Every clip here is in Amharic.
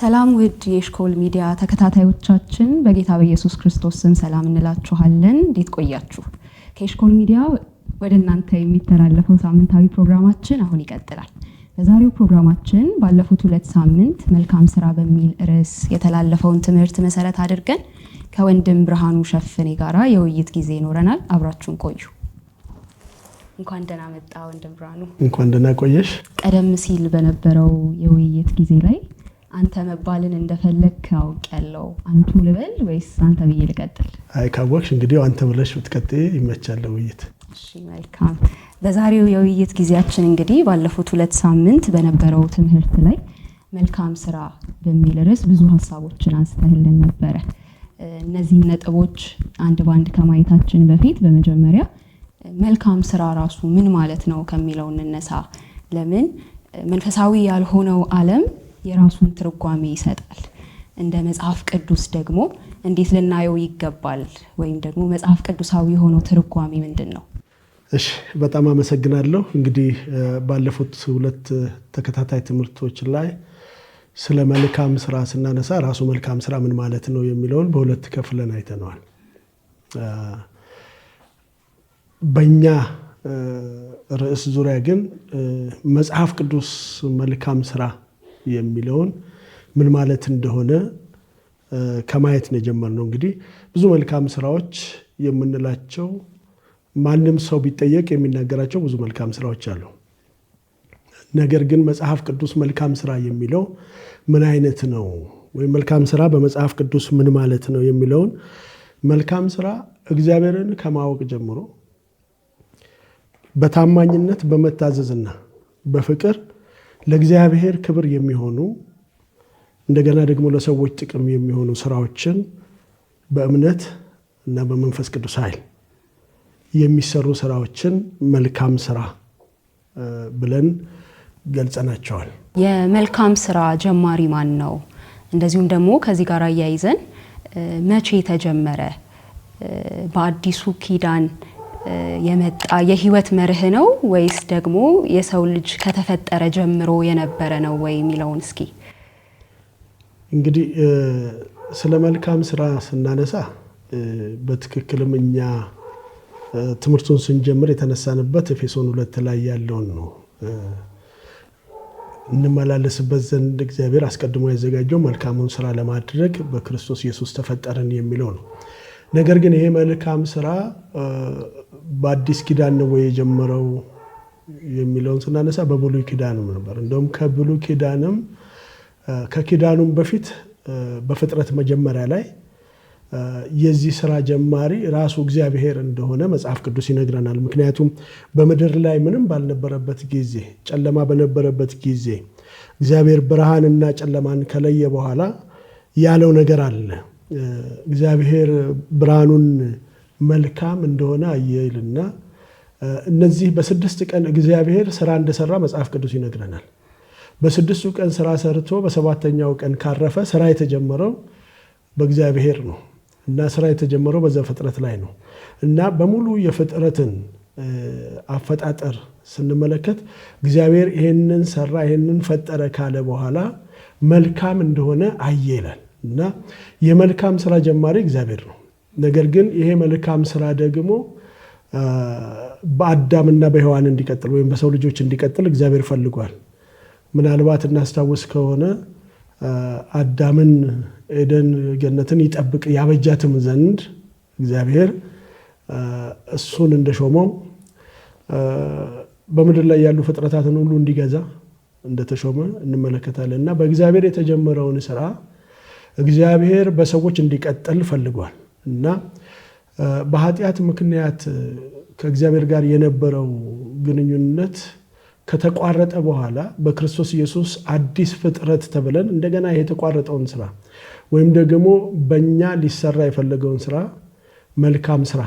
ሰላም ውድ የኤሽኮል ሚዲያ ተከታታዮቻችን በጌታ በኢየሱስ ክርስቶስ ስም ሰላም እንላችኋለን። እንዴት ቆያችሁ? ከኤሽኮል ሚዲያ ወደ እናንተ የሚተላለፈው ሳምንታዊ ፕሮግራማችን አሁን ይቀጥላል። በዛሬው ፕሮግራማችን ባለፉት 2 ሳምንት መልካም ስራ በሚል ርዕስ የተላለፈውን ትምህርት መሰረት አድርገን ከወንድም ብርሃኑ ሸፍኔ ጋራ የውይይት ጊዜ ይኖረናል። አብራችሁን ቆዩ። እንኳን ደህና መጣ ወንድም ብርሃኑ። እንኳን ደህና ቆየሽ። ቀደም ሲል በነበረው የውይይት ጊዜ ላይ አንተ መባልን እንደፈለክ አውቃለሁ። አንቱ ልበል ወይስ አንተ ብዬ ልቀጥል? አይ ካወቅሽ እንግዲህ አንተ ብለሽ ብትቀጥይ ይመቻል ውይይት። እሺ መልካም። በዛሬው የውይይት ጊዜያችን እንግዲህ ባለፉት 2 ሳምንት በነበረው ትምህርት ላይ መልካም ስራ በሚል ርዕስ ብዙ ሐሳቦችን አንስተህልን ነበረ። እነዚህ ነጥቦች አንድ ባንድ ከማየታችን በፊት በመጀመሪያ መልካም ስራ ራሱ ምን ማለት ነው ከሚለው እንነሳ። ለምን መንፈሳዊ ያልሆነው ዓለም የራሱን ትርጓሜ ይሰጣል። እንደ መጽሐፍ ቅዱስ ደግሞ እንዴት ልናየው ይገባል? ወይም ደግሞ መጽሐፍ ቅዱሳዊ የሆነው ትርጓሜ ምንድነው? እሺ በጣም አመሰግናለሁ። እንግዲህ ባለፉት 2 ተከታታይ ትምህርቶች ላይ ስለ መልካም ስራ ስናነሳ ራሱ መልካም ስራ ምን ማለት ነው የሚለውን በ2 ከፍለን አይተናል። በእኛ ርዕስ ዙሪያ ግን መጽሐፍ ቅዱስ መልካም ስራ የሚለውን ምን ማለት እንደሆነ ከማየት ነው የጀመርነው። እንግዲህ ብዙ መልካም ስራዎች የምንላቸው ማንም ሰው ቢጠየቅ የሚናገራቸው ብዙ መልካም ስራዎች አሉ። ነገር ግን መጽሐፍ ቅዱስ መልካም ስራ የሚለው ምን አይነት ነው ወይም መልካም ስራ በመጽሐፍ ቅዱስ ምን ማለት ነው የሚለውን መልካም ስራ እግዚአብሔርን ከማወቅ ጀምሮ በታማኝነት በመታዘዝና በፍቅር ለእግዚአብሔር ክብር የሚሆኑ እንደገና ደግሞ ለሰዎች ጥቅም የሚሆኑ ስራዎችን በእምነት እና በመንፈስ ቅዱስ ኃይል የሚሰሩ ስራዎችን መልካም ስራ ብለን ገልጸናቸዋል። የመልካም ስራ ጀማሪ ማን ነው? እንደዚሁም ደግሞ ከዚህ ጋር አያይዘን መቼ ተጀመረ? በአዲሱ ኪዳን የመጣ የህይወት መርህ ነው ወይስ ደግሞ የሰው ልጅ ከተፈጠረ ጀምሮ የነበረ ነው ወይ የሚለውን እስኪ። እንግዲህ ስለ መልካም ስራ ስናነሳ በትክክልም እኛ ትምህርቱን ስንጀምር የተነሳንበት ኤፌሶን 2 ላይ ያለውን ነው። እንመላለስበት ዘንድ እግዚአብሔር አስቀድሞ ያዘጋጀው መልካሙን ስራ ለማድረግ በክርስቶስ ኢየሱስ ተፈጠርን የሚለው ነው። ነገር ግን ይሄ መልካም ስራ በአዲስ ኪዳን ነው ወይ የጀመረው የሚለውን ስናነሳ በብሉይ ኪዳንም ነበር። እንደውም ከብሉይ ኪዳንም ከኪዳኑም በፊት በፍጥረት መጀመሪያ ላይ የዚህ ስራ ጀማሪ ራሱ እግዚአብሔር እንደሆነ መጽሐፍ ቅዱስ ይነግረናል። ምክንያቱም በምድር ላይ ምንም ባልነበረበት ጊዜ፣ ጨለማ በነበረበት ጊዜ እግዚአብሔር ብርሃንና ጨለማን ከለየ በኋላ ያለው ነገር አለ። እግዚአብሔር ብርሃኑን መልካም እንደሆነ አየልና እነዚህ በ6 ቀን እግዚአብሔር ስራ እንደሰራ መጽሐፍ ቅዱስ ይነግረናል። በ6ቱ ቀን ስራ ሰርቶ በ7ኛው ቀን ካረፈ ስራ የተጀመረው በእግዚአብሔር ነው እና ስራ የተጀመረው በዘፍጥረት ላይ ነው እና በሙሉ የፍጥረትን አፈጣጠር ስንመለከት እግዚአብሔር ይሄንን ሰራ ይሄንን ፈጠረ ካለ በኋላ መልካም እንደሆነ አየ ይላል እና የመልካም ስራ ጀማሪ እግዚአብሔር ነው። ነገር ግን ይሄ መልካም ስራ ደግሞ በአዳምና በሔዋን እንዲቀጥል ወይም በሰው ልጆች እንዲቀጥል እግዚአብሔር ፈልጓል። ምናልባት እናስታውስ ከሆነ አዳምን ኤደን ገነትን ይጠብቅ ያበጃትም ዘንድ እግዚአብሔር እሱን እንደሾመው በምድር ላይ ያሉ ፍጥረታትን ሁሉ እንዲገዛ እንደተሾመ እንመለከታለን እና በእግዚአብሔር የተጀመረውን ስራ እግዚአብሔር በሰዎች እንዲቀጥል ፈልጓል እና በኃጢአት ምክንያት ከእግዚአብሔር ጋር የነበረው ግንኙነት ከተቋረጠ በኋላ በክርስቶስ ኢየሱስ አዲስ ፍጥረት ተብለን እንደገና የተቋረጠውን ስራ ወይም ደግሞ በእኛ ሊሰራ የፈለገውን ስራ መልካም ስራ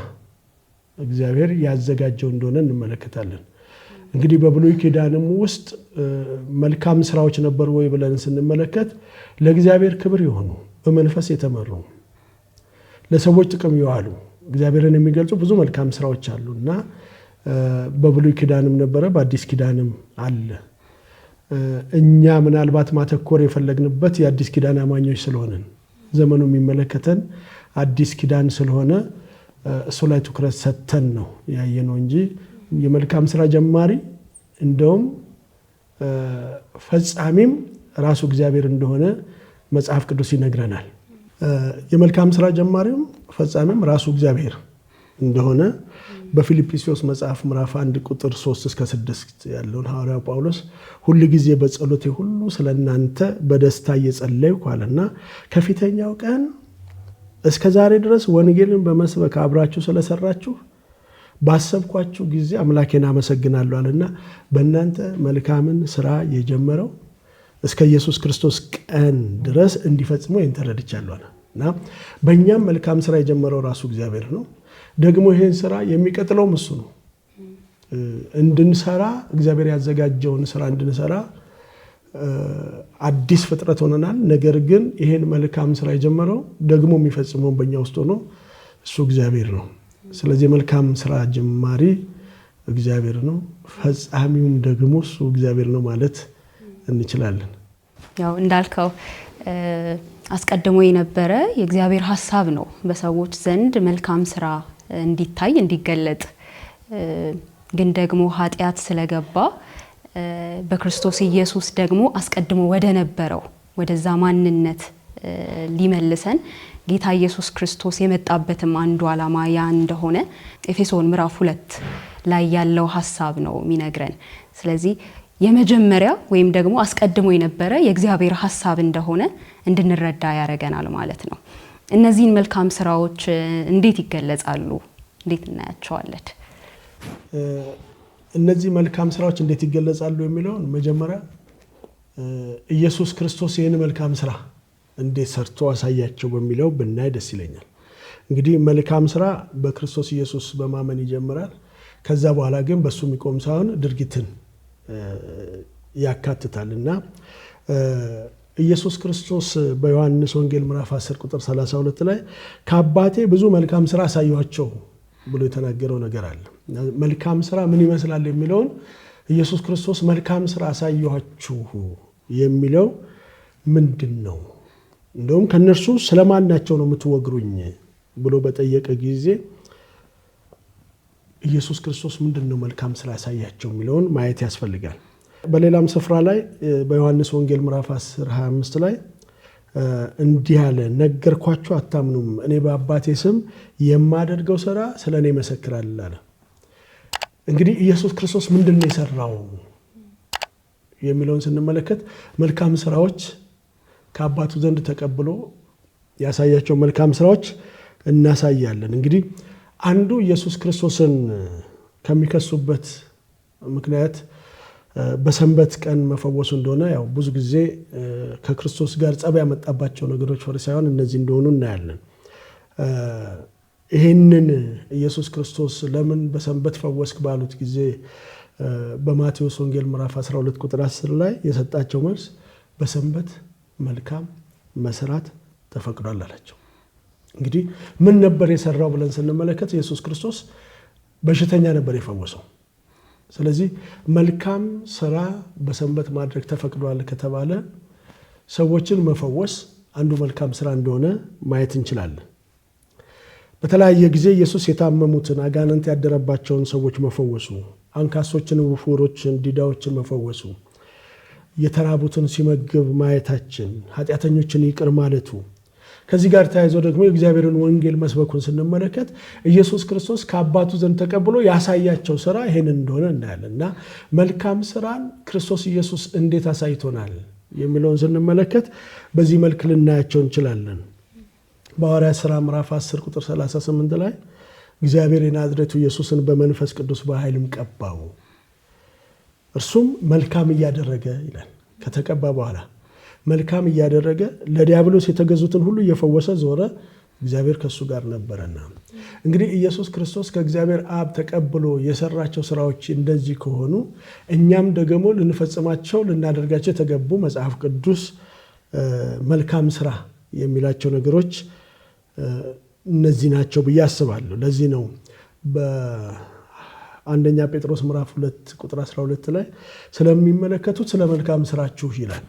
እግዚአብሔር ያዘጋጀው እንደሆነ እንመለከታለን። እንግዲህ በብሉይ ኪዳንም ውስጥ መልካም ስራዎች ነበሩ ወይ ብለን ስንመለከት ለእግዚአብሔር ክብር የሆኑ በመንፈስ የተመሩ ለሰዎች ጥቅም ይዋሉ እግዚአብሔርን የሚገልጹ ብዙ መልካም ስራዎች አሉና በብሉይ ኪዳንም ነበረ በአዲስ ኪዳንም አለ። እኛ ምናልባት ማተኮር የፈለግንበት የአዲስ ኪዳን አማኞች ስለሆነን ዘመኑ የሚመለከተን አዲስ ኪዳን ስለሆነ እሱ ላይ ትኩረት ሰጥተን ነው ያየነው እንጂ የመልካም ስራ ጀማሪ እንደውም ፈጻሚም ራሱ እግዚአብሔር እንደሆነ መጽሐፍ ቅዱስ ይነግረናል። የመልካም ስራ ጀማሪም ፈጻሚም ራሱ እግዚአብሔር እንደሆነ በፊልጵስዩስ መጽሐፍ ምዕራፍ 1 ቁጥር 3 እስከ 6 ያለውን ሐዋርያው ጳውሎስ ሁሉ ጊዜ በጸሎቴ ሁሉ ስለናንተ በደስታ እየጸለይኩ አለና ከፊተኛው ቀን እስከ ዛሬ ድረስ ወንጌልን በመስበክ አብራችሁ ስለሰራችሁ ባሰብኳችሁ ጊዜ አምላኬን አመሰግናለሁ አለና በእናንተ መልካምን ስራ የጀመረው እስከ ኢየሱስ ክርስቶስ ቀን ድረስ እንዲፈጽመው ተረድቻለሁ እና በእኛም መልካም ስራ የጀመረው ራሱ እግዚአብሔር ነው። ደግሞ ይሄን ስራ የሚቀጥለው እሱ ነው። እንድንሰራ እግዚአብሔር ያዘጋጀውን ስራ እንድንሰራ አዲስ ፍጥረት ሆነናል። ነገር ግን ይሄን መልካም ስራ የጀመረው ደግሞ የሚፈጽመው በእኛ ውስጥ ሆኖ እሱ እግዚአብሔር ነው። ስለዚህ መልካም ስራ ጀማሪ እግዚአብሔር ነው፣ ፈጻሚውም ደግሞ እሱ እግዚአብሔር ነው ማለት እንችላለን። ያው እንዳልከው አስቀድሞ የነበረ የእግዚአብሔር ሐሳብ ነው በሰዎች ዘንድ መልካም ስራ እንዲታይ እንዲገለጥ። ግን ደግሞ ኃጢአት ስለገባ በክርስቶስ ኢየሱስ ደግሞ አስቀድሞ ወደ ነበረው ወደዛ ማንነት ሊመልሰን ጌታ ኢየሱስ ክርስቶስ የመጣበትም አንዱ ዓላማ ያ እንደሆነ ኤፌሶን ምዕራፍ 2 ላይ ያለው ሐሳብ ነው የሚነግረን። ስለዚህ የመጀመሪያ ወይም ደግሞ አስቀድሞ የነበረ የእግዚአብሔር ሐሳብ እንደሆነ እንድንረዳ ያደርገናል ማለት ነው። እነዚህን መልካም ስራዎች እንዴት ይገለጻሉ? እንዴት እናያቸዋለን? እነዚህ መልካም ስራዎች እንዴት ይገለጻሉ የሚለውን መጀመሪያ ኢየሱስ ክርስቶስ ይህን መልካም ስራ እንዴት ሰርቶ አሳያቸው በሚለው ብናይ ደስ ይለኛል። እንግዲህ መልካም ስራ በክርስቶስ ኢየሱስ በማመን ይጀምራል። ከዛ በኋላ ግን በሱ የሚቆም ሳይሆን ድርጊትን ያካትታልና ኢየሱስ ክርስቶስ በዮሐንስ ወንጌል ምዕራፍ 10 ቁጥር 32 ላይ ከአባቴ ብዙ መልካም ስራ አሳየኋቸው ብሎ የተናገረው ነገር አለ። መልካም ስራ ምን ይመስላል የሚለውን ኢየሱስ ክርስቶስ መልካም ስራ አሳየኋችሁ የሚለው ምንድነው? እንደውም ከነርሱ ስለማን ናቸው ነው የምትወግሩኝ ብሎ በጠየቀ ጊዜ ኢየሱስ ክርስቶስ ምንድነው መልካም ስራ ያሳያቸው የሚለውን ማየት ያስፈልጋል። በሌላም ስፍራ ላይ በዮሐንስ ወንጌል ምዕራፍ 10:25 ላይ እንዲህ አለ፣ ነገርኳችሁ አታምኑም፣ እኔ በአባቴ ስም የማደርገው ስራ ስለኔ ይመሰክራል አለ። እንግዲህ ኢየሱስ ክርስቶስ ምንድነው የሰራው የሚለውን ስንመለከት መልካም ስራዎች ከአባቱ ዘንድ ተቀብሎ ያሳያቸው መልካም ስራዎች እናሳያለን። እንግዲህ አንዱ ኢየሱስ ክርስቶስን ከሚከሱበት ምክንያት በሰንበት ቀን መፈወሱ እንደሆነ ያው ብዙ ጊዜ ከክርስቶስ ጋር ጸብ ያመጣባቸው ነገሮች ፈሪሳውያን እነዚህ እንደሆኑ እናያለን። ይሄንን ኢየሱስ ክርስቶስ ለምን በሰንበት ፈወስክ ባሉት ጊዜ በማቴዎስ ወንጌል ምዕራፍ 12 ቁጥር 10 ላይ የሰጣቸው መልስ በሰንበት መልካም መስራት ተፈቅዷል አላቸው። እንግዲህ ምን ነበር የሰራው ብለን ስንመለከት ኢየሱስ ክርስቶስ በሽተኛ ነበር የፈወሰው። ስለዚህ መልካም ስራ በሰንበት ማድረግ ተፈቅዷል ከተባለ ሰዎችን መፈወስ አንዱ መልካም ስራ እንደሆነ ማየት እንችላለን። በተለያየ ጊዜ ኢየሱስ የታመሙትን አጋንንት ያደረባቸውን ሰዎች መፈወሱ፣ አንካሶችን፣ ዕውሮችን፣ ዲዳዎችን መፈወሱ፣ የተራቡትን ሲመግብ ማየታችን፣ ኃጢአተኞችን ይቅር ማለቱ፣ ከዚህ ጋር ተያይዞ ደግሞ የእግዚአብሔርን ወንጌል መስበኩን ስንመለከት ኢየሱስ ክርስቶስ ከአባቱ ዘንድ ተቀብሎ ያሳያቸው ስራ ይሄንን እንደሆነ እናያለን። እና መልካም ስራን ክርስቶስ ኢየሱስ እንዴት አሳይቶናል የሚለውን ስንመለከት በዚህ መልክ ልናያቸው እንችላለን። በሐዋርያት ሥራ ምዕራፍ 10 ቁጥር 38 ላይ እግዚአብሔር የናዝሬቱ ኢየሱስን በመንፈስ ቅዱስ በኃይልም ቀባው፣ እርሱም መልካም እያደረገ ይላል። ከተቀባ በኋላ መልካም እያደረገ ለዲያብሎስ የተገዙትን ሁሉ እየፈወሰ ዞረ፣ እግዚአብሔር ከሱ ጋር ነበረና። እንግዲህ ኢየሱስ ክርስቶስ ከእግዚአብሔር አብ ተቀብሎ የሰራቸው ስራዎች እንደዚህ ከሆኑ እኛም ደግሞ ልንፈጽማቸው ልናደርጋቸው የተገቡ መጽሐፍ ቅዱስ መልካም ስራ የሚላቸው ነገሮች እነዚህ ናቸው ብዬ አስባለሁ። ለዚህ ነው አንደኛ ጴጥሮስ ምዕራፍ 2 ቁጥር 12 ላይ ስለሚመለከቱት ስለ መልካም ስራችሁ ይላል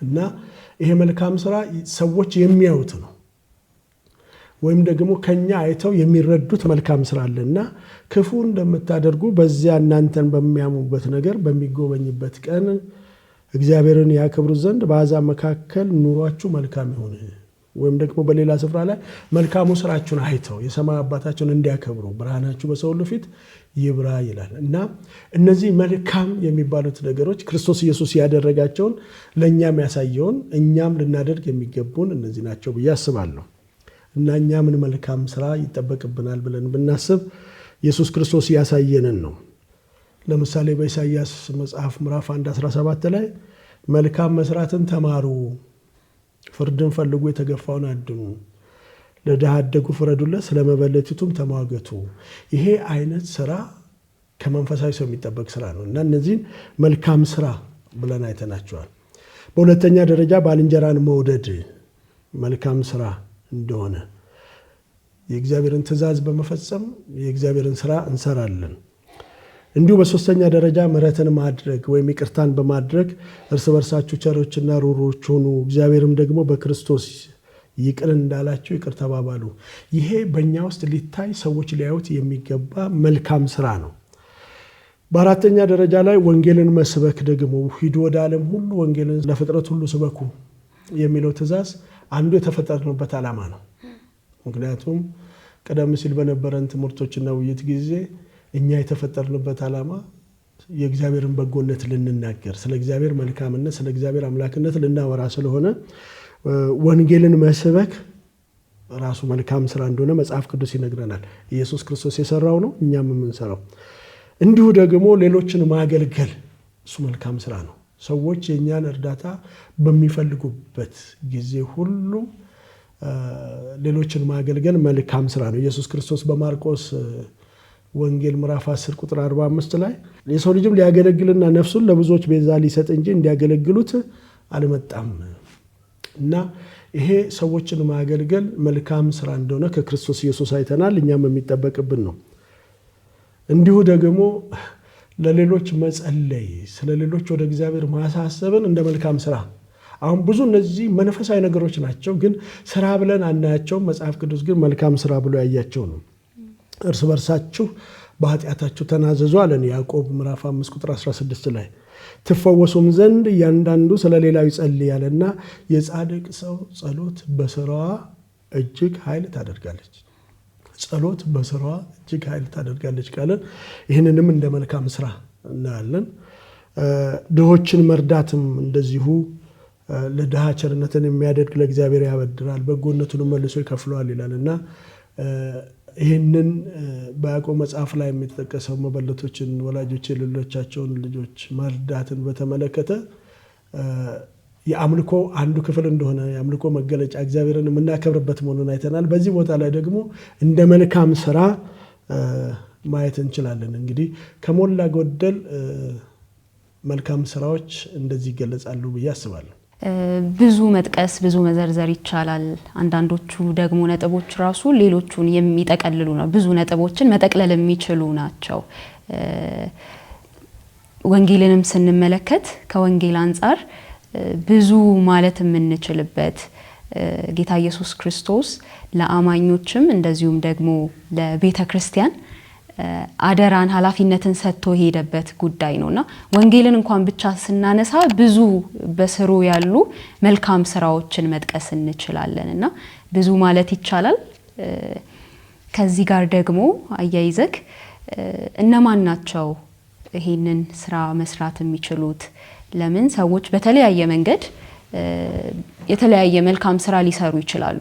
እና ይሄ መልካም ስራ ሰዎች የሚያዩት ነው ወይም ደግሞ ከኛ አይተው የሚረዱት መልካም ስራ አለና ክፉ እንደምታደርጉ በዚያ እናንተን በሚያሙበት ነገር በሚጎበኝበት ቀን እግዚአብሔርን ያከብሩ ዘንድ በአሕዛብ መካከል ኑሯችሁ መልካም ይሁን ወይም ደግሞ በሌላ ስፍራ ላይ መልካሙ ስራችሁን አይተው የሰማይ አባታችሁን እንዲያከብሩ ብርሃናችሁ በሰው ሁሉ ፊት ይብራ ይላል እና እነዚህ መልካም የሚባሉት ነገሮች ክርስቶስ ኢየሱስ ያደረጋቸውን ለእኛም ያሳየውን እኛም ልናደርግ የሚገቡን እነዚህ ናቸው ብዬ አስባለሁ እና እኛ ምን መልካም ስራ ይጠበቅብናል ብለን ብናስብ ኢየሱስ ክርስቶስ ያሳየንን ነው። ለምሳሌ በኢሳይያስ መጽሐፍ ምዕራፍ 1:17 ላይ መልካም መስራትን ተማሩ፣ ፍርድን ፈልጉ፣ የተገፋውን አድኑ፣ ለድሃ አደጉ ፍረዱለት፣ ስለመበለቲቱም ተሟገቱ። ይሄ አይነት ስራ ከመንፈሳዊ ሰው የሚጠበቅ ስራ ነው እና እነዚህን መልካም ስራ ብለን አይተናቸዋል። በሁለተኛ ደረጃ ባልንጀራን መውደድ መልካም ስራ እንደሆነ የእግዚአብሔርን ትእዛዝ በመፈጸም የእግዚአብሔርን ስራ እንሰራለን። እንዲሁ በሶስተኛ ደረጃ ምሕረትን ማድረግ ወይም ይቅርታን በማድረግ እርስ በርሳችሁ ቸሮችና ሩሮች ሁኑ፣ እግዚአብሔርም ደግሞ በክርስቶስ ይቅር እንዳላችሁ ይቅር ተባባሉ። ይሄ በእኛ ውስጥ ሊታይ ሰዎች ሊያዩት የሚገባ መልካም ስራ ነው። በአራተኛ ደረጃ ላይ ወንጌልን መስበክ ደግሞ ሂዱ ወደ ዓለም ሁሉ ወንጌልን ለፍጥረት ሁሉ ስበኩ የሚለው ትእዛዝ አንዱ የተፈጠርንበት ዓላማ ነው። ምክንያቱም ቀደም ሲል በነበረን ትምህርቶችና ውይይት ጊዜ እኛ የተፈጠርንበት ዓላማ የእግዚአብሔርን በጎነት ልንናገር፣ ስለ እግዚአብሔር መልካምነት፣ ስለ እግዚአብሔር አምላክነት ልናወራ ስለሆነ ወንጌልን መስበክ ራሱ መልካም ስራ እንደሆነ መጽሐፍ ቅዱስ ይነግረናል። ኢየሱስ ክርስቶስ የሰራው ነው፣ እኛም የምንሰራው። እንዲሁ ደግሞ ሌሎችን ማገልገል እሱ መልካም ስራ ነው። ሰዎች የእኛን እርዳታ በሚፈልጉበት ጊዜ ሁሉ ሌሎችን ማገልገል መልካም ስራ ነው። ኢየሱስ ክርስቶስ በማርቆስ ወንጌል ምዕራፍ 10 ቁጥር 45 ላይ የሰው ልጅም ሊያገለግልና ነፍሱን ለብዙዎች ቤዛ ሊሰጥ እንጂ እንዲያገለግሉት አልመጣም እና ይሄ ሰዎችን ማገልገል መልካም ስራ እንደሆነ ከክርስቶስ ኢየሱስ አይተናል። እኛም የሚጠበቅብን ነው። እንዲሁ ደግሞ ለሌሎች መጸለይ፣ ስለ ሌሎች ወደ እግዚአብሔር ማሳሰብን እንደ መልካም ስራ። አሁን ብዙ እነዚህ መንፈሳዊ ነገሮች ናቸው፣ ግን ስራ ብለን አናያቸውም። መጽሐፍ ቅዱስ ግን መልካም ስራ ብሎ ያያቸው ነው። እርስ በርሳችሁ በኃጢአታችሁ ተናዘዙ አለን ያዕቆብ ምዕራፍ 5 ቁጥር 16 ላይ ትፈወሱም ዘንድ እያንዳንዱ ስለሌላው ይጸልያልና የጻድቅ ሰው ጸሎት በስራዋ እጅግ ኃይል ታደርጋለች። ጸሎት በስራዋ እጅግ ኃይል ታደርጋለች ካለን ይህንንም እንደ መልካም ስራ እናያለን። ድሆችን መርዳትም እንደዚሁ ለድሃ ቸርነትን የሚያደርግ ለእግዚአብሔር ያበድራል፣ በጎነቱን መልሶ ይከፍለዋል ይላልና ይህንን በያዕቆብ መጽሐፍ ላይ የሚጠቀሰው መበለቶችን፣ ወላጆች የሌሎቻቸውን ልጆች መርዳትን በተመለከተ የአምልኮ አንዱ ክፍል እንደሆነ የአምልኮ መገለጫ እግዚአብሔርን የምናከብርበት መሆኑን አይተናል። በዚህ ቦታ ላይ ደግሞ እንደ መልካም ስራ ማየት እንችላለን። እንግዲህ ከሞላ ጎደል መልካም ስራዎች እንደዚህ ይገለጻሉ ብዬ አስባለሁ። ብዙ መጥቀስ ብዙ መዘርዘር ይቻላል። አንዳንዶቹ ደግሞ ነጥቦች ራሱ ሌሎቹን የሚጠቀልሉ ነው። ብዙ ነጥቦችን መጠቅለል የሚችሉ ናቸው። ወንጌልንም ስንመለከት ከወንጌል አንጻር ብዙ ማለት የምንችልበት ጌታ ኢየሱስ ክርስቶስ ለአማኞችም እንደዚሁም ደግሞ ለቤተ ክርስቲያን አደራን ኃላፊነትን ሰጥቶ ሄደበት ጉዳይ ነውና ወንጌልን እንኳን ብቻ ስናነሳ ብዙ በስሩ ያሉ መልካም ስራዎችን መጥቀስ እንችላለንና ብዙ ማለት ይቻላል። ከዚህ ጋር ደግሞ አያይዘክ እነማን ናቸው ይሄንን ስራ መስራት የሚችሉት? ለምን ሰዎች በተለያየ መንገድ የተለያየ መልካም ስራ ሊሰሩ ይችላሉ።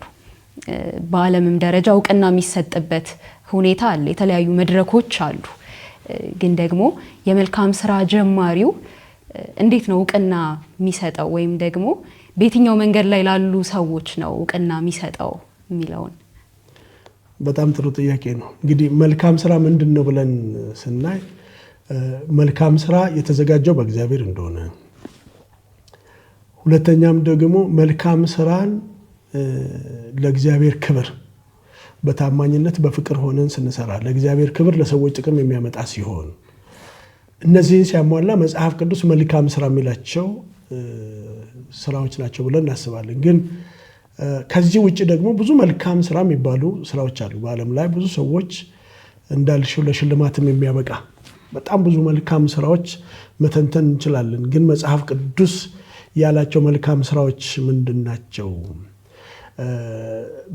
በዓለምም ደረጃ እውቅና የሚሰጥበት ሁኔታ አለ። የተለያዩ መድረኮች አሉ። ግን ደግሞ የመልካም ስራ ጀማሪው እንዴት ነው እውቅና የሚሰጠው ወይም ደግሞ በየትኛው መንገድ ላይ ላሉ ሰዎች ነው እውቅና የሚሰጠው የሚለውን በጣም ጥሩ ጥያቄ ነው። እንግዲህ መልካም ስራ ምንድን ነው ብለን ስናይ መልካም ስራ የተዘጋጀው በእግዚአብሔር እንደሆነ፣ ሁለተኛም ደግሞ መልካም ስራን ለእግዚአብሔር ክብር በታማኝነት በፍቅር ሆነን ስንሰራ ለእግዚአብሔር ክብር ለሰዎች ጥቅም የሚያመጣ ሲሆን እነዚህን ሲያሟላ መጽሐፍ ቅዱስ መልካም ስራ የሚላቸው ስራዎች ናቸው ብለን እናስባለን። ግን ከዚህ ውጭ ደግሞ ብዙ መልካም ስራ የሚባሉ ስራዎች አሉ። በዓለም ላይ ብዙ ሰዎች እንዳልሽው ለሽልማትም የሚያበቃ በጣም ብዙ መልካም ስራዎች መተንተን እንችላለን። ግን መጽሐፍ ቅዱስ ያላቸው መልካም ስራዎች ምንድን ናቸው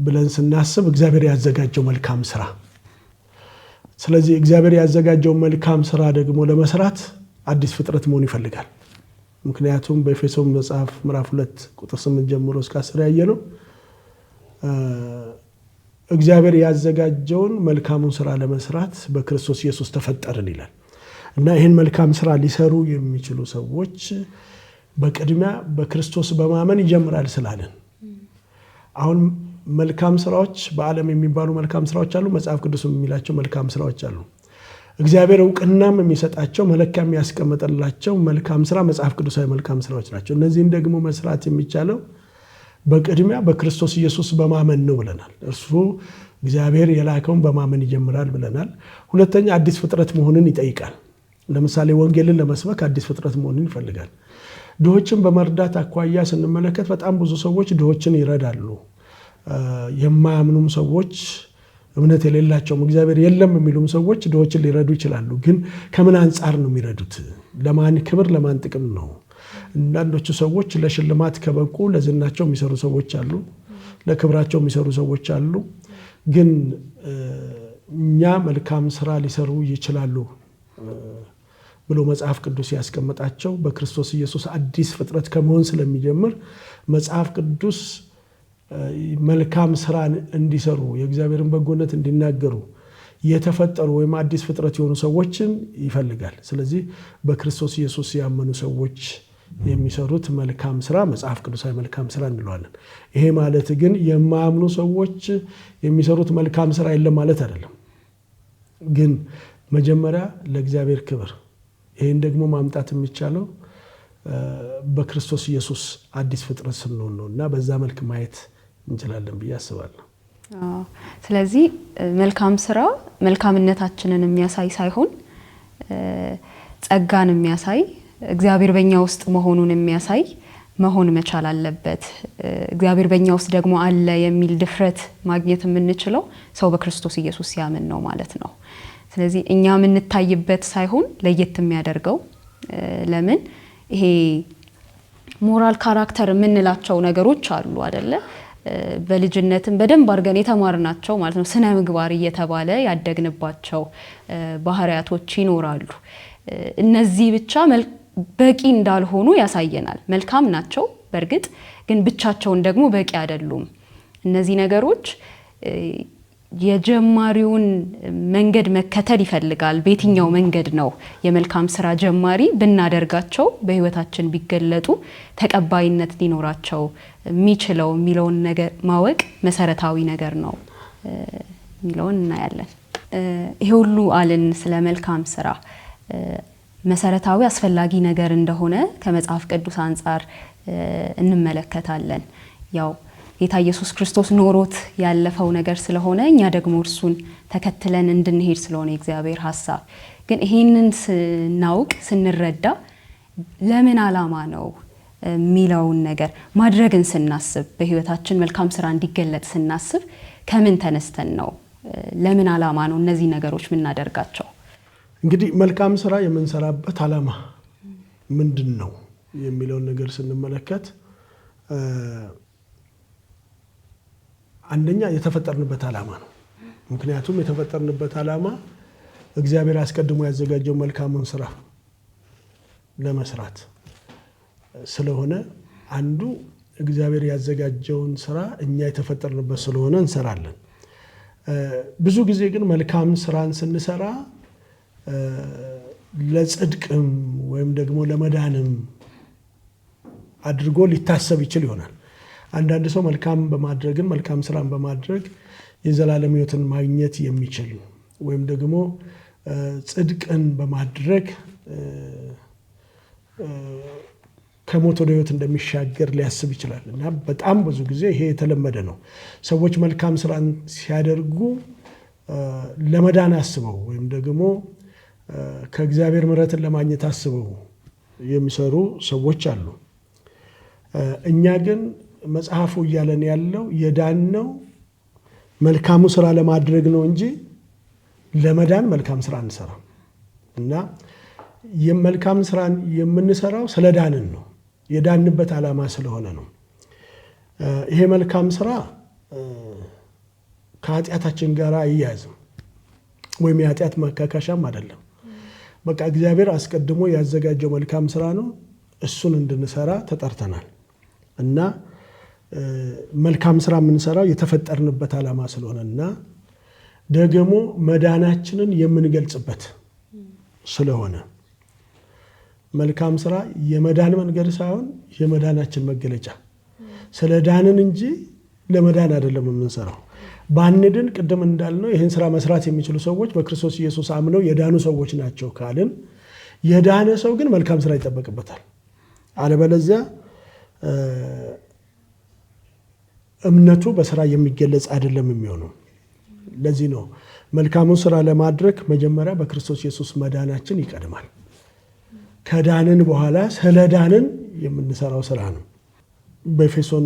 ብለን ስናስብ እግዚአብሔር ያዘጋጀው መልካም ስራ። ስለዚህ እግዚአብሔር ያዘጋጀው መልካም ስራ ደግሞ ለመስራት አዲስ ፍጥረት መሆን ይፈልጋል። ምክንያቱም በኤፌሶን መጽሐፍ ምዕራፍ 2 ቁጥር 8 ጀምሮ እስከ 10 ያየነው እግዚአብሔር ያዘጋጀውን መልካሙን ስራ ለመስራት በክርስቶስ ኢየሱስ ተፈጠርን ይላል እና ይህን መልካም ስራ ሊሰሩ የሚችሉ ሰዎች በቅድሚያ በክርስቶስ በማመን ይጀምራል ስላለን አሁን መልካም ስራዎች በዓለም የሚባሉ መልካም ስራዎች አሉ። መጽሐፍ ቅዱስ የሚላቸው መልካም ስራዎች አሉ። እግዚአብሔር እውቅናም የሚሰጣቸው መለኪያ የሚያስቀምጥላቸው መልካም ስራ መጽሐፍ ቅዱሳዊ መልካም ስራዎች ናቸው። እነዚህን ደግሞ መስራት የሚቻለው በቅድሚያ በክርስቶስ ኢየሱስ በማመን ነው ብለናል። እርሱ እግዚአብሔር የላከውን በማመን ይጀምራል ብለናል። ሁለተኛ አዲስ ፍጥረት መሆንን ይጠይቃል። ለምሳሌ ወንጌልን ለመስበክ አዲስ ፍጥረት መሆንን ይፈልጋል። ድሆችን በመርዳት አኳያ ስንመለከት በጣም ብዙ ሰዎች ድሆችን ይረዳሉ። የማያምኑም ሰዎች እምነት የሌላቸውም እግዚአብሔር የለም የሚሉም ሰዎች ድሆችን ሊረዱ ይችላሉ። ግን ከምን አንጻር ነው የሚረዱት? ለማን ክብር ለማን ጥቅም ነው? አንዳንዶቹ ሰዎች ለሽልማት ከበቁ ለዝናቸው የሚሰሩ ሰዎች አሉ፣ ለክብራቸው የሚሰሩ ሰዎች አሉ። ግን እኛ መልካም ስራ ሊሰሩ ይችላሉ ብሎ መጽሐፍ ቅዱስ ያስቀመጣቸው በክርስቶስ ኢየሱስ አዲስ ፍጥረት ከመሆን ስለሚጀምር መጽሐፍ ቅዱስ መልካም ስራን እንዲሰሩ የእግዚአብሔርን በጎነት እንዲናገሩ የተፈጠሩ ወይም አዲስ ፍጥረት የሆኑ ሰዎችን ይፈልጋል። ስለዚህ በክርስቶስ ኢየሱስ ያመኑ ሰዎች የሚሰሩት መልካም ስራ መጽሐፍ ቅዱሳዊ መልካም ስራ እንለዋለን። ይሄ ማለት ግን የማያምኑ ሰዎች የሚሰሩት መልካም ስራ የለም ማለት አይደለም። ግን መጀመሪያ ለእግዚአብሔር ክብር ይሄን ደግሞ ማምጣት የሚቻለው በክርስቶስ ኢየሱስ አዲስ ፍጥረት ስንሆን ነው እና በዛ መልክ ማየት እንችላለን ብዬ አስባለሁ። ስለዚህ መልካም ስራ መልካምነታችንን የሚያሳይ ሳይሆን ጸጋን የሚያሳይ እግዚአብሔር በእኛ ውስጥ መሆኑን የሚያሳይ መሆን መቻል አለበት። እግዚአብሔር በእኛ ውስጥ ደግሞ አለ የሚል ድፍረት ማግኘት የምንችለው ሰው በክርስቶስ ኢየሱስ ሲያምን ነው ማለት ነው። ስለዚህ እኛ የምንታይበት ሳይሆን ለየት የሚያደርገው ለምን ይሄ ሞራል ካራክተር የምንላቸው ነገሮች አሉ አይደለ? በልጅነትም በደንብ አድርገን የተማርናቸው ማለት ነው ስነ ምግባር እየተባለ ያደግንባቸው ባህሪያቶች ይኖራሉ። እነዚህ ብቻ በቂ እንዳልሆኑ ያሳየናል። መልካም ናቸው በእርግጥ ግን ብቻቸውን ደግሞ በቂ አይደሉም። እነዚህ ነገሮች የጀማሪውን መንገድ መከተል ይፈልጋል። በየትኛው መንገድ ነው የመልካም ስራ ጀማሪ ብናደርጋቸው በህይወታችን ቢገለጡ ተቀባይነት ሊኖራቸው የሚችለው የሚለውን ነገር ማወቅ መሰረታዊ ነገር ነው የሚለውን እናያለን። ይሄ ሁሉ አልን ስለ መልካም ስራ መሰረታዊ አስፈላጊ ነገር እንደሆነ ከመጽሐፍ ቅዱስ አንጻር እንመለከታለን። ያው ጌታ ኢየሱስ ክርስቶስ ኖሮት ያለፈው ነገር ስለሆነ እኛ ደግሞ እርሱን ተከትለን እንድንሄድ ስለሆነ የእግዚአብሔር ሐሳብ። ግን ይሄንን ስናውቅ ስንረዳ ለምን ዓላማ ነው የሚለውን ነገር ማድረግን ስናስብ በህይወታችን መልካም ስራ እንዲገለጥ ስናስብ ከምን ተነስተን ነው ለምን ዓላማ ነው እነዚህ ነገሮች የምናደርጋቸው? እንግዲህ መልካም ስራ የምንሰራበት ዓላማ ምንድን ነው የሚለውን ነገር ስንመለከት አንደኛ የተፈጠርንበት ዓላማ ነው። ምክንያቱም የተፈጠርንበት ዓላማ እግዚአብሔር አስቀድሞ ያዘጋጀው መልካሙን ስራ ለመስራት ስለሆነ አንዱ እግዚአብሔር ያዘጋጀውን ስራ እኛ የተፈጠርንበት ስለሆነ እንሰራለን። ብዙ ጊዜ ግን መልካም ስራን ስንሰራ ለጽድቅም ወይም ደግሞ ለመዳንም አድርጎ ሊታሰብ ይችል ይሆናል። አንዳንድ ሰው መልካም በማድረግን መልካም ስራን በማድረግ የዘላለም ሕይወትን ማግኘት የሚችል ወይም ደግሞ ጽድቅን በማድረግ ከሞት ወደ ሕይወት እንደሚሻገር ሊያስብ ይችላል። እና በጣም ብዙ ጊዜ ይሄ የተለመደ ነው። ሰዎች መልካም ስራን ሲያደርጉ ለመዳን አስበው ወይም ደግሞ ከእግዚአብሔር ምሕረትን ለማግኘት አስበው የሚሰሩ ሰዎች አሉ። እኛ ግን መጽሐፉ እያለን ያለው የዳነው መልካሙ ስራ ለማድረግ ነው እንጂ ለመዳን መልካም ስራ አንሰራም። እና የመልካም ስራን የምንሰራው ስለ ዳንን ነው፣ የዳንበት ዓላማ ስለሆነ ነው። ይሄ መልካም ስራ ከኃጢአታችን ጋር አይያዝም ወይም የኃጢአት ማካካሻም አይደለም። በቃ እግዚአብሔር አስቀድሞ ያዘጋጀው መልካም ስራ ነው፣ እሱን እንድንሰራ ተጠርተናል። እና መልካም ስራ የምንሰራው የተፈጠርንበት ዓላማ ስለሆነና ደግሞ መዳናችንን የምንገልጽበት ስለሆነ መልካም ስራ የመዳን መንገድ ሳይሆን የመዳናችን መገለጫ። ስለ ዳንን እንጂ ለመዳን አይደለም የምንሰራው። ባንድን ቅድም እንዳልነው ይህን ስራ መስራት የሚችሉ ሰዎች በክርስቶስ ኢየሱስ አምነው የዳኑ ሰዎች ናቸው ካልን፣ የዳነ ሰው ግን መልካም ስራ ይጠበቅበታል። አለበለዚያ እምነቱ በስራ የሚገለጽ አይደለም የሚሆነው። ለዚህ ነው መልካሙን ስራ ለማድረግ መጀመሪያ በክርስቶስ ኢየሱስ መዳናችን ይቀድማል። ከዳንን በኋላ ስለ ዳንን የምንሰራው ስራ ነው። በኤፌሶን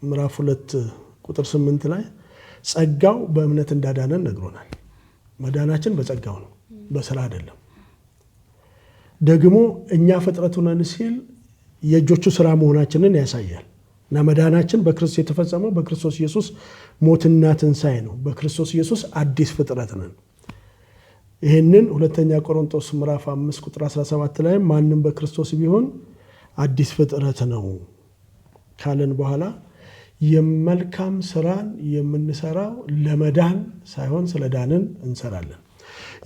ምዕራፍ 2 ቁጥር 8 ላይ ጸጋው በእምነት እንዳዳነን ነግሮናል። መዳናችን በጸጋው ነው፣ በስራ አይደለም። ደግሞ እኛ ፍጥረቱ ነን ሲል የእጆቹ ስራ መሆናችንን ያሳያል። እና መዳናችን በክርስቶስ የተፈጸመው በክርስቶስ ኢየሱስ ሞትና ትንሣኤ ነው። በክርስቶስ ኢየሱስ አዲስ ፍጥረት ነን። ይህንን ሁለተኛ ቆሮንቶስ ምዕራፍ 5 ቁጥር 17 ላይ ማንም በክርስቶስ ቢሆን አዲስ ፍጥረት ነው ካለን በኋላ የመልካም ስራን የምንሰራው ለመዳን ሳይሆን ስለ ዳንን እንሰራለን።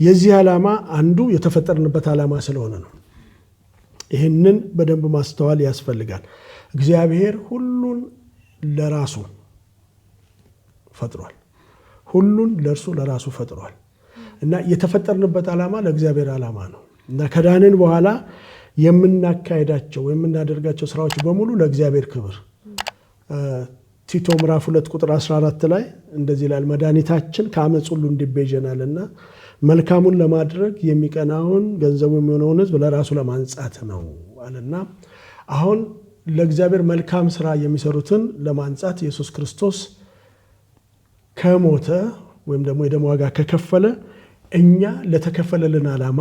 የዚህ ዓላማ አንዱ የተፈጠርንበት ዓላማ ስለሆነ ነው። ይህንን በደንብ ማስተዋል ያስፈልጋል። እግዚአብሔር ሁሉን ለራሱ ፈጥሯል። ሁሉን ለእርሱ ለራሱ ፈጥሯል። እና የተፈጠርንበት ዓላማ ለእግዚአብሔር ዓላማ ነው። እና ከዳንን በኋላ የምናካሄዳቸው የምናደርጋቸው ስራዎች በሙሉ ለእግዚአብሔር ክብር። ቲቶ ምዕራፍ 2 ቁጥር 14 ላይ እንደዚህ ይላል፣ መድኃኒታችን ከአመፅ ሁሉ እንዲቤዠናልና መልካሙን ለማድረግ የሚቀናውን ገንዘቡ የሚሆነውን ሕዝብ ለራሱ ለማንጻት ነው አለና አሁን ለእግዚአብሔር መልካም ስራ የሚሰሩትን ለማንጻት ኢየሱስ ክርስቶስ ከሞተ ወይም ደግሞ የደም ዋጋ ከከፈለ እኛ ለተከፈለልን ዓላማ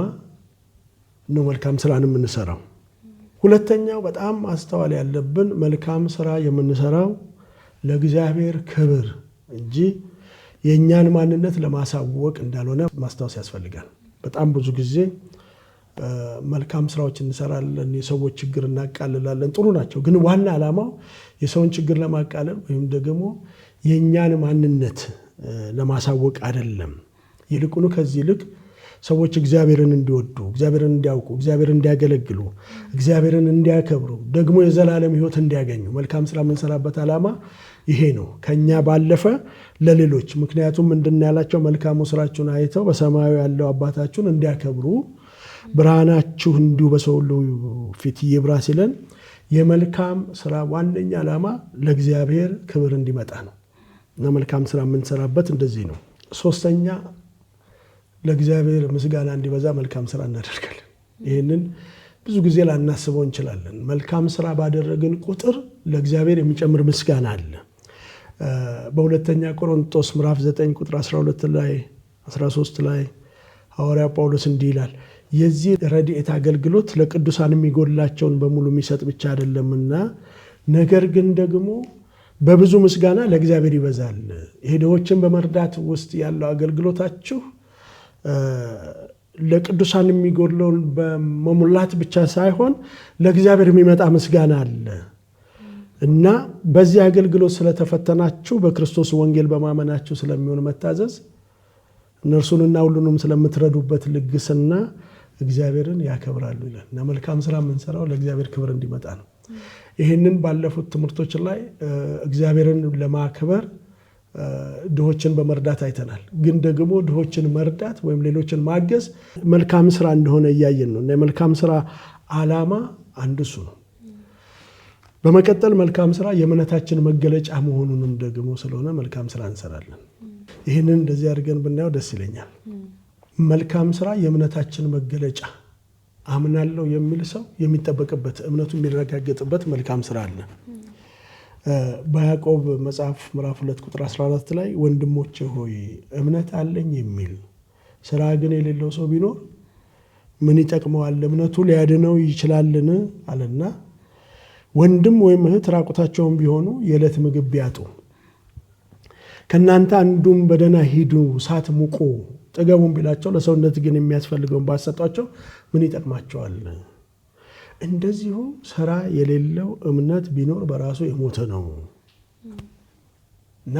ነው መልካም ስራን የምንሰራው። ሁለተኛው በጣም ማስተዋል ያለብን መልካም ስራ የምንሰራው ለእግዚአብሔር ክብር እንጂ የእኛን ማንነት ለማሳወቅ እንዳልሆነ ማስታወስ ያስፈልጋል። በጣም ብዙ ጊዜ መልካም ስራዎች እንሰራለን፣ የሰዎች ችግር እናቃልላለን፣ ጥሩ ናቸው። ግን ዋና ዓላማው የሰውን ችግር ለማቃለል ወይም ደግሞ የእኛን ማንነት ለማሳወቅ አይደለም። ይልቁኑ ከዚህ ይልቅ ሰዎች እግዚአብሔርን እንዲወዱ፣ እግዚአብሔርን እንዲያውቁ፣ እግዚአብሔርን እንዲያገለግሉ፣ እግዚአብሔርን እንዲያከብሩ፣ ደግሞ የዘላለም ሕይወት እንዲያገኙ መልካም ስራ የምንሰራበት ዓላማ ይሄ ነው፣ ከኛ ባለፈ ለሌሎች። ምክንያቱም ምንድን ያላቸው መልካሙ ስራችሁን አይተው በሰማዩ ያለው አባታችሁን እንዲያከብሩ ብርሃናችሁ እንዲሁ በሰው ሁሉ ፊት ይብራ ሲለን የመልካም ስራ ዋነኛ ዓላማ ለእግዚአብሔር ክብር እንዲመጣ ነው። እና መልካም ስራ የምንሰራበት እንደዚህ ነው። ሶስተኛ ለእግዚአብሔር ምስጋና እንዲበዛ መልካም ስራ እናደርጋለን። ይህንን ብዙ ጊዜ ላናስበው እንችላለን። መልካም ስራ ባደረግን ቁጥር ለእግዚአብሔር የሚጨምር ምስጋና አለ። በሁለተኛ ቆሮንቶስ ምዕራፍ 9 ቁጥር 12 ላይ 13 ላይ ሐዋርያ ጳውሎስ እንዲህ ይላል፣ የዚህ ረድኤት አገልግሎት ለቅዱሳን የሚጎላቸውን በሙሉ የሚሰጥ ብቻ አይደለምና ነገር ግን ደግሞ በብዙ ምስጋና ለእግዚአብሔር ይበዛል። ይሄ ድሆችን በመርዳት ውስጥ ያለው አገልግሎታችሁ ለቅዱሳን የሚጎድለውን በመሙላት ብቻ ሳይሆን ለእግዚአብሔር የሚመጣ ምስጋና አለ እና በዚህ አገልግሎት ስለተፈተናችሁ በክርስቶስ ወንጌል በማመናችሁ ስለሚሆን መታዘዝ እነርሱንና ሁሉንም ስለምትረዱበት ልግስና እግዚአብሔርን ያከብራሉ ይላል። እና መልካም ስራ የምንሰራው ለእግዚአብሔር ክብር እንዲመጣ ነው። ይህንን ባለፉት ትምህርቶች ላይ እግዚአብሔርን ለማክበር ድሆችን በመርዳት አይተናል። ግን ደግሞ ድሆችን መርዳት ወይም ሌሎችን ማገዝ መልካም ስራ እንደሆነ እያየን ነው። እና የመልካም ስራ ዓላማ አንዱ እሱ ነው። በመቀጠል መልካም ስራ የእምነታችን መገለጫ መሆኑንም ደግሞ ስለሆነ መልካም ስራ እንሰራለን። ይህንን እንደዚህ አድርገን ብናየው ደስ ይለኛል። መልካም ስራ የእምነታችን መገለጫ አምናለሁ የሚል ሰው የሚጠበቅበት እምነቱ የሚረጋገጥበት መልካም ስራ አለ። በያዕቆብ መጽሐፍ ምዕራፍ 2 ቁጥር 14 ላይ ወንድሞቼ ሆይ እምነት አለኝ የሚል ስራ ግን የሌለው ሰው ቢኖር ምን ይጠቅመዋል? እምነቱ ሊያድነው ይችላልን? አለና ወንድም ወይም እህት ራቁታቸውን ቢሆኑ የዕለት ምግብ ቢያጡ ከእናንተ አንዱም በደህና ሂዱ ሳትሙቁ ጥገቡን ቢላቸው ለሰውነት ግን የሚያስፈልገውን ባሰጧቸው ምን ይጠቅማቸዋል? እንደዚሁ ስራ የሌለው እምነት ቢኖር በራሱ የሞተ ነው እና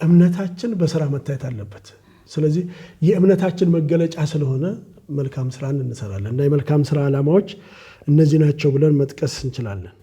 እምነታችን በስራ መታየት አለበት። ስለዚህ የእምነታችን መገለጫ ስለሆነ መልካም ስራን እንሰራለን እና የመልካም ስራ ዓላማዎች እነዚህ ናቸው ብለን መጥቀስ እንችላለን።